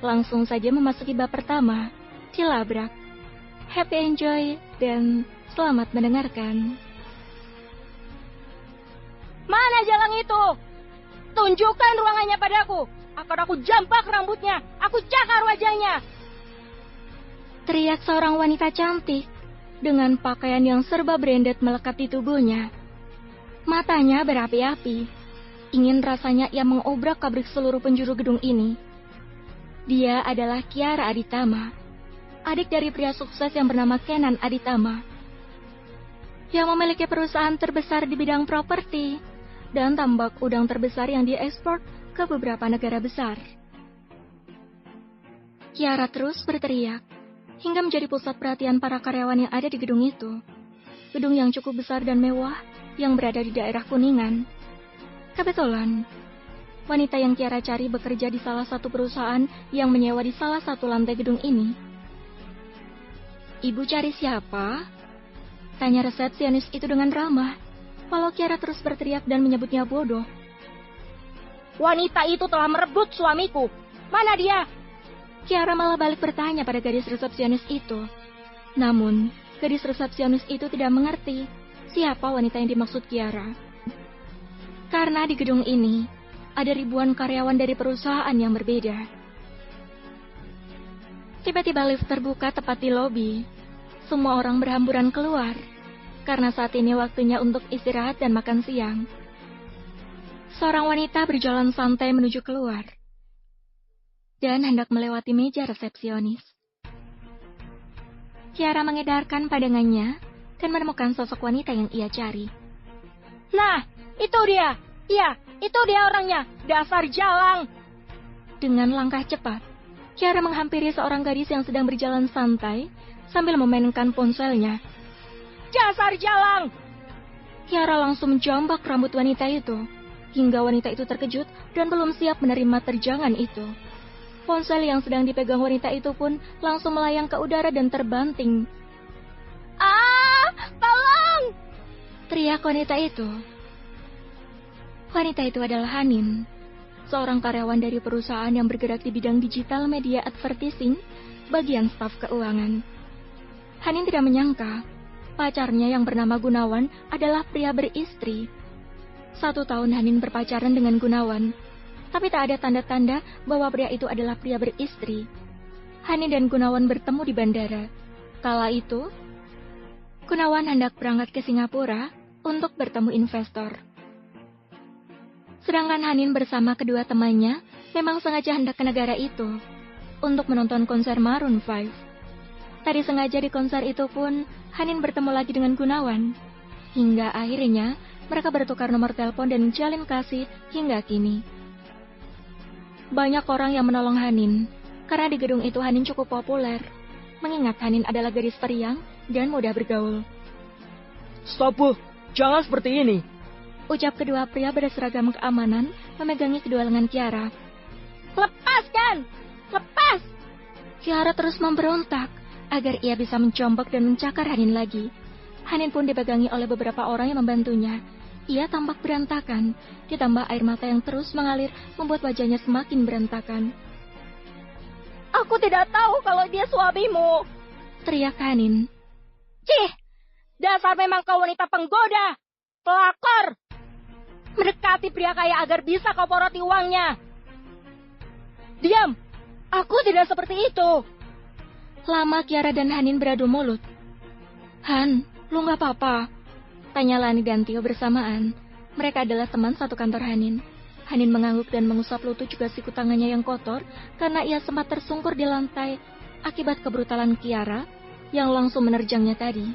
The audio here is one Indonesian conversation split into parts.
langsung saja memasuki bab pertama, Cilabrak. Happy enjoy dan selamat mendengarkan. Mana jalang itu? Tunjukkan ruangannya padaku. Akan aku jampak rambutnya, aku cakar wajahnya. Teriak seorang wanita cantik dengan pakaian yang serba branded melekat di tubuhnya. Matanya berapi-api. Ingin rasanya ia mengobrak-abrik seluruh penjuru gedung ini. Dia adalah Kiara Aditama, adik dari pria sukses yang bernama Kenan Aditama, yang memiliki perusahaan terbesar di bidang properti dan tambak udang terbesar yang diekspor ke beberapa negara besar. Kiara terus berteriak hingga menjadi pusat perhatian para karyawan yang ada di gedung itu. Gedung yang cukup besar dan mewah yang berada di daerah Kuningan. Kebetulan, wanita yang Kiara cari bekerja di salah satu perusahaan yang menyewa di salah satu lantai gedung ini. "Ibu cari siapa?" tanya resepsionis itu dengan ramah, walau Kiara terus berteriak dan menyebutnya bodoh. Wanita itu telah merebut suamiku. Mana dia? Kiara malah balik bertanya pada gadis resepsionis itu. Namun, gadis resepsionis itu tidak mengerti siapa wanita yang dimaksud Kiara. Karena di gedung ini ada ribuan karyawan dari perusahaan yang berbeda. Tiba-tiba lift terbuka tepat di lobi. Semua orang berhamburan keluar, karena saat ini waktunya untuk istirahat dan makan siang. Seorang wanita berjalan santai menuju keluar, dan hendak melewati meja resepsionis. Kiara mengedarkan pandangannya, dan menemukan sosok wanita yang ia cari. Nah, itu dia. Iya, itu dia orangnya. Dasar jalang. Dengan langkah cepat, Kiara menghampiri seorang gadis yang sedang berjalan santai sambil memainkan ponselnya. Dasar jalang! Kiara langsung menjambak rambut wanita itu, hingga wanita itu terkejut dan belum siap menerima terjangan itu. Ponsel yang sedang dipegang wanita itu pun langsung melayang ke udara dan terbanting. "Ah, tolong!" teriak wanita itu. Wanita itu adalah Hanin, seorang karyawan dari perusahaan yang bergerak di bidang digital media advertising, bagian staf keuangan. Hanin tidak menyangka pacarnya yang bernama Gunawan adalah pria beristri. 1 tahun Hanin berpacaran dengan Gunawan, tapi tak ada tanda-tanda bahwa pria itu adalah pria beristri. Hanin dan Gunawan bertemu di bandara. Kala itu, Gunawan hendak berangkat ke Singapura untuk bertemu investor. Sedangkan Hanin bersama kedua temannya memang sengaja hendak ke negara itu untuk menonton konser Maroon 5. Tadi sengaja di konser itu pun Hanin bertemu lagi dengan Gunawan. Hingga akhirnya mereka bertukar nomor telepon dan menjalin kasih hingga kini. Banyak orang yang menolong Hanin, karena di gedung itu Hanin cukup populer, mengingat Hanin adalah gadis periang dan mudah bergaul. "Stop, Bu. Jangan seperti ini," ucap kedua pria berseragam keamanan memegangi kedua lengan Kiara. "Lepaskan! Lepas!" Kiara terus memberontak agar ia bisa mencombok dan mencakar Hanin lagi. Hanin pun dipegangi oleh beberapa orang yang membantunya. Ia tampak berantakan, ditambah air mata yang terus mengalir membuat wajahnya semakin berantakan. "Aku tidak tahu kalau dia suamimu," teriak Hanin. "Cih, dasar memang kau wanita penggoda, pelakor. Mendekati pria kaya agar bisa kau poroti uangnya." "Diam, aku tidak seperti itu." Lama Kiara dan Hanin beradu mulut. "Han, lu gak apa-apa?" tanya Lani dan Tio bersamaan. Mereka adalah teman satu kantor Hanin. Hanin mengangguk dan mengusap lutut juga siku tangannya yang kotor karena ia sempat tersungkur di lantai akibat kebrutalan Kiara yang langsung menerjangnya tadi.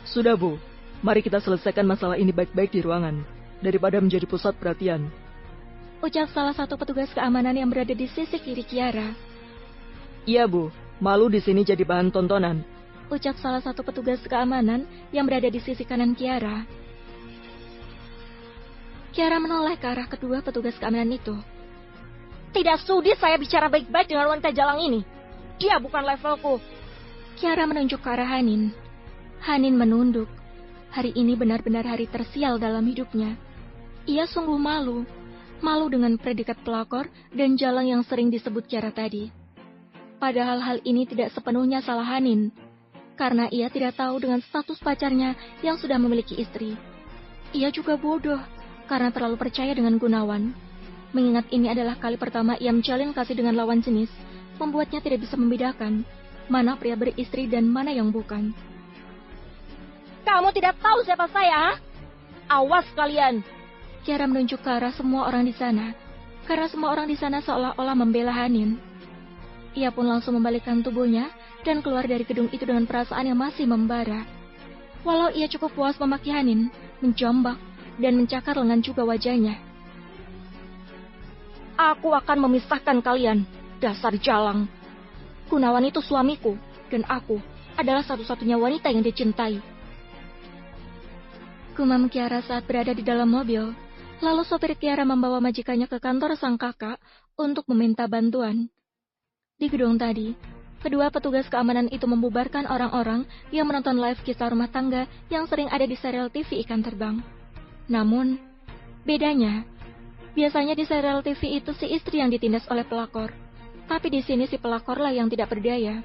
"Sudah, Bu. Mari kita selesaikan masalah ini baik-baik di ruangan, daripada menjadi pusat perhatian," ucap salah satu petugas keamanan yang berada di sisi kiri Kiara. "Iya, Bu. Malu di sini jadi bahan tontonan," ucap salah satu petugas keamanan yang berada di sisi kanan Kiara. Kiara menoleh ke arah kedua petugas keamanan itu. "Tidak sudi saya bicara baik-baik dengan wanita jalang ini. Dia bukan levelku." Kiara menunjuk ke arah Hanin. Hanin menunduk. Hari ini benar-benar hari tersial dalam hidupnya. Ia sungguh malu malu dengan predikat pelakor dan jalang yang sering disebut Kiara tadi. Padahal hal ini tidak sepenuhnya salah Hanin, karena ia tidak tahu dengan status pacarnya yang sudah memiliki istri. Ia juga bodoh, karena terlalu percaya dengan Gunawan. Mengingat ini adalah kali pertama ia menjalin kasih dengan lawan jenis, membuatnya tidak bisa membedakan mana pria beristri dan mana yang bukan. Kamu tidak tahu siapa saya, ha? Awas kalian! Kiara menunjuk ke arah semua orang di sana, karena semua orang di sana seolah-olah membela Hanin. Ia pun langsung membalikkan tubuhnya dan keluar dari gedung itu dengan perasaan yang masih membara. Walau ia cukup puas memaki Hanin, menjombak, dan mencakar lengan juga wajahnya. Aku akan memisahkan kalian, dasar jalang. Gunawan itu suamiku, dan aku adalah satu-satunya wanita yang dicintai. Gumam Kiara saat berada di dalam mobil, lalu sopir Kiara membawa majikannya ke kantor sang kakak untuk meminta bantuan. Di gedung tadi, kedua petugas keamanan itu membubarkan orang-orang yang menonton live kisah rumah tangga yang sering ada di serial TV Ikan Terbang. Namun, bedanya, biasanya di serial TV itu si istri yang ditindas oleh pelakor, tapi di sini si pelakorlah yang tidak berdaya.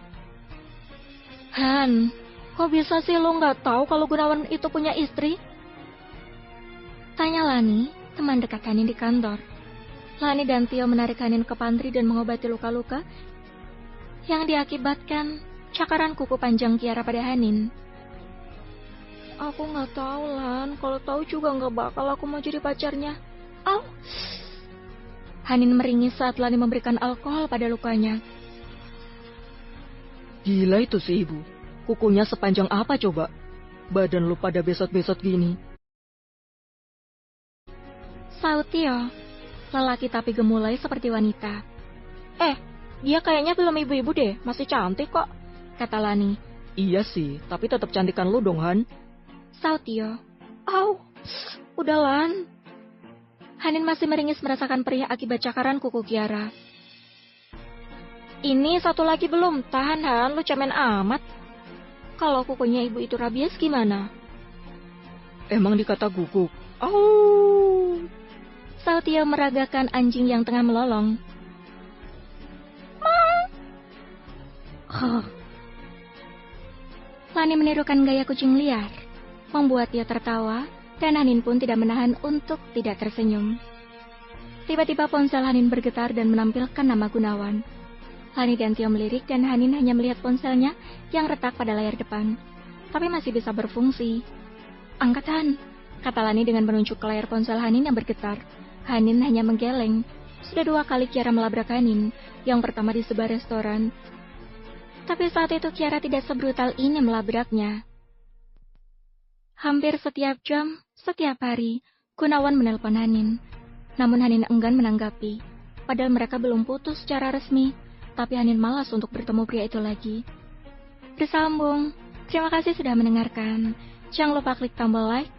Han, kok bisa sih lo nggak tahu kalau Gunawan itu punya istri? Tanya Lani, teman dekat Hanin di kantor. Lani dan Tio menarik Hanin ke pantry dan mengobati luka-luka yang diakibatkan cakaran kuku panjang Kiara pada Hanin. Aku nggak tahu, Lan. Kalau tahu juga nggak bakal aku mau jadi pacarnya. Au! Hanin meringis saat Lani memberikan alkohol pada lukanya. Gila itu si ibu. Kukunya sepanjang apa coba? Badan lu pada besot-besot gini. Saut Tio, lelaki tapi gemulai seperti wanita. Dia kayaknya belum ibu-ibu deh, masih cantik kok, kata Lani. Iya sih, tapi tetap cantikan lu dong, Han. Saut Tio. Au, udah Lan. Hanin masih meringis merasakan perih akibat cakaran kuku Kiara. Ini satu lagi belum, tahan Han, lu cemen amat. Kalau kukunya ibu itu rabies gimana? Emang dikata guguk? Au! Saut Tio meragakan anjing yang tengah melolong. Lani menirukan gaya kucing liar, membuat dia tertawa, dan Hanin pun tidak menahan untuk tidak tersenyum. Tiba-tiba ponsel Hanin bergetar dan menampilkan nama Gunawan. Lani dan Tio melirik dan Hanin hanya melihat ponselnya yang retak pada layar depan, tapi masih bisa berfungsi. Angkat Han, kata Lani dengan menunjuk ke layar ponsel Hanin yang bergetar. Hanin hanya menggeleng. Sudah 2 kali Kiara melabrak Hanin, yang pertama di sebuah restoran. Tapi saat itu Kiara tidak sebrutal ini melabraknya. Hampir setiap jam, setiap hari, Gunawan menelpon Hanin. Namun Hanin enggan menanggapi. Padahal mereka belum putus secara resmi, tapi Hanin malas untuk bertemu pria itu lagi. Bersambung. Terima kasih sudah mendengarkan. Jangan lupa klik tombol like